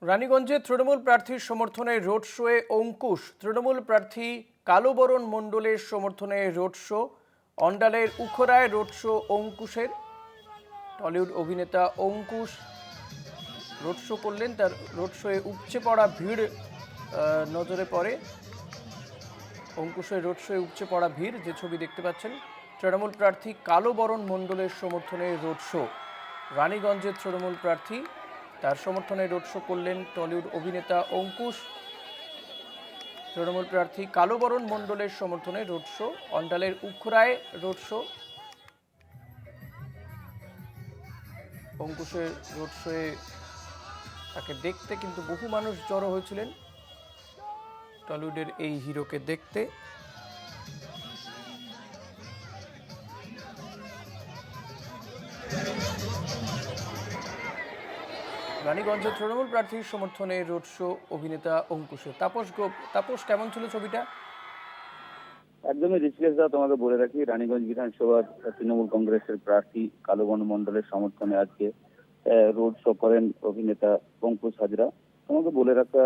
রানীগঞ্জে তৃণমূল প্রার্থীর সমর্থনে রোড শোয়ে অঙ্কুশ। তৃণমূল প্রার্থী কালুবরণ মণ্ডলের সমর্থনে রোড শো। অন্ডালের উখরায় রোড শো অঙ্কুশের। টলিউড অভিনেতা অঙ্কুশ রোড শো করলেন। তার রোড শোয়ে উপচে পড়া ভিড় নজরে পড়ে। অঙ্কুশের রোড শোয়ে উপচে পড়া ভিড়, যে ছবি দেখতে পাচ্ছেন। তৃণমূল প্রার্থী কালুবরণ মণ্ডলের সমর্থনে রোড শো। রানীগঞ্জের তৃণমূল প্রার্থী, তার সমর্থনে রোড শো করলেন টলিউড অভিনেতা অঙ্কুশ। তৃণমূল প্রার্থী কালুবরণ মণ্ডলের সমর্থনে রোড শো। অন্ডালের উখরায় রোড শো। অঙ্কুশের রোড শোয়ে তাকে দেখতে কিন্তু বহু মানুষ জড়ো হয়েছিলেন টলিউডের এই হিরোকে দেখতে। রানীগঞ্জের তৃণমূল প্রার্থীর সমর্থনে রোড শো অভিনেতা অঙ্কুশের। তাপস, কেমন ছিল ছবিটা? একদমই ঋষিকেশ দা, তোমাকে বলে রাখি, রানীগঞ্জ বিধানসভার তৃণমূল কংগ্রেসের প্রার্থী কালুবরণ মণ্ডলের সমর্থনে আজকে রোড শো করেন অভিনেতা অঙ্কুশ হাজরা। তোমাকে বলে রাখা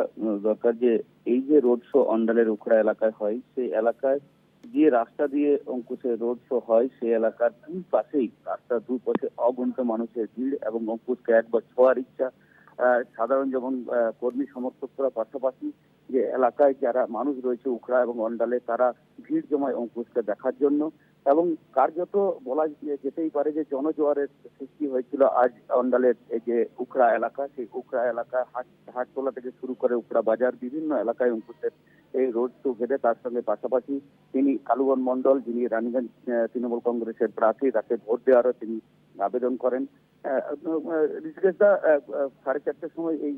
দরকার যে এই যে রোড শো অন্ডালের উখড়া এলাকায় হয়, সেই এলাকায় যে রাস্তা দিয়ে অঙ্কুশের রোড শো হয়, সেই এলাকার দুই পাশেই, রাস্তার দুই পাশে অগণিত মানুষের ভিড় এবং অঙ্কুশকে একবার ছোঁয়ার ইচ্ছা। সাধারণ যেমন কর্মী সমর্থকরা, পাশাপাশি যে এলাকায় যারা মানুষ রয়েছে উখড়া এবং অন্ডালে, তারা ভিড় জমায় অঙ্কুশকে দেখার জন্য। এবং কার্যত বলা যেতেই পারে যে জনজোয়ারের সৃষ্টি হয়েছিল আজ অন্ডালের এই যে উখড়া এলাকা, সেই উখড়া এলাকা হাটতলা থেকে শুরু করে উখড়া বাজার, বিভিন্ন এলাকায় অঙ্কুশের এই রোড শো ঘেরে। তার সঙ্গে পাশাপাশি তিনি কালুবরণ মণ্ডল, যিনি রানীগঞ্জ তৃণমূল কংগ্রেসের প্রার্থী, তাকে ভোট দেওয়ারও তিনি আবেদন করেন। ঋষিকেশ দা, 4:30টার সময় এই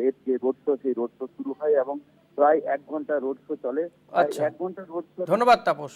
এর যে রোড শো, সেই রোড শো শুরু হয় এবং প্রায় 1 ঘন্টা রোড শো চলে। আচ্ছা, 1 ঘন্টা রোড শো। ধন্যবাদ তাপস।